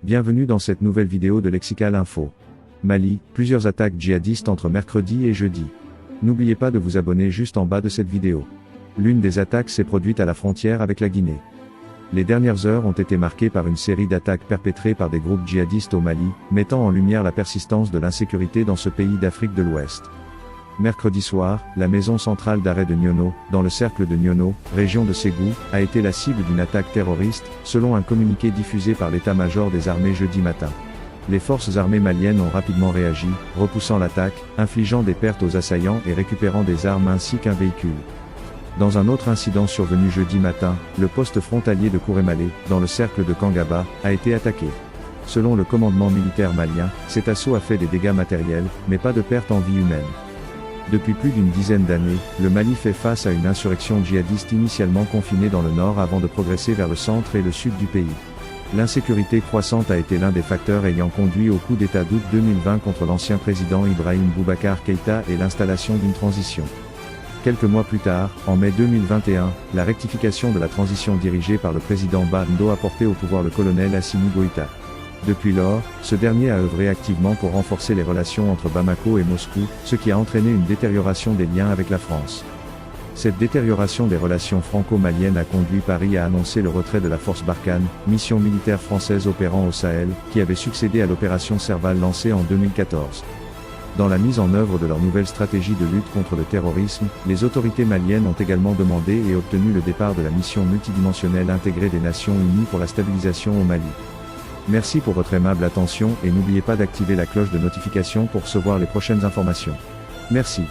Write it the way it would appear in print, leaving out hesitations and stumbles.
Bienvenue dans cette nouvelle vidéo de Lexical Info. Mali, plusieurs attaques djihadistes entre mercredi et jeudi. N'oubliez pas de vous abonner juste en bas de cette vidéo. L'une des attaques s'est produite à la frontière avec la Guinée. Les dernières heures ont été marquées par une série d'attaques perpétrées par des groupes djihadistes au Mali, mettant en lumière la persistance de l'insécurité dans ce pays d'Afrique de l'Ouest. Mercredi soir, la maison centrale d'arrêt de Niono, dans le cercle de Niono, région de Ségou, a été la cible d'une attaque terroriste, selon un communiqué diffusé par l'état-major des armées jeudi matin. Les forces armées maliennes ont rapidement réagi, repoussant l'attaque, infligeant des pertes aux assaillants et récupérant des armes ainsi qu'un véhicule. Dans un autre incident survenu jeudi matin, le poste frontalier de Kourémalé, dans le cercle de Kangaba, a été attaqué. Selon le commandement militaire malien, cet assaut a fait des dégâts matériels, mais pas de pertes en vie humaine. Depuis plus d'une dizaine d'années, le Mali fait face à une insurrection djihadiste initialement confinée dans le nord avant de progresser vers le centre et le sud du pays. L'insécurité croissante a été l'un des facteurs ayant conduit au coup d'État d'août 2020 contre l'ancien président Ibrahim Boubacar Keïta et l'installation d'une transition. Quelques mois plus tard, en mai 2021, la rectification de la transition dirigée par le président Bando a porté au pouvoir le colonel Assimi Goïta. Depuis lors, ce dernier a œuvré activement pour renforcer les relations entre Bamako et Moscou, ce qui a entraîné une détérioration des liens avec la France. Cette détérioration des relations franco-maliennes a conduit Paris à annoncer le retrait de la force Barkhane, mission militaire française opérant au Sahel, qui avait succédé à l'opération Serval lancée en 2014. Dans la mise en œuvre de leur nouvelle stratégie de lutte contre le terrorisme, les autorités maliennes ont également demandé et obtenu le départ de la mission multidimensionnelle intégrée des Nations Unies pour la stabilisation au Mali. Merci pour votre aimable attention et n'oubliez pas d'activer la cloche de notification pour recevoir les prochaines informations. Merci.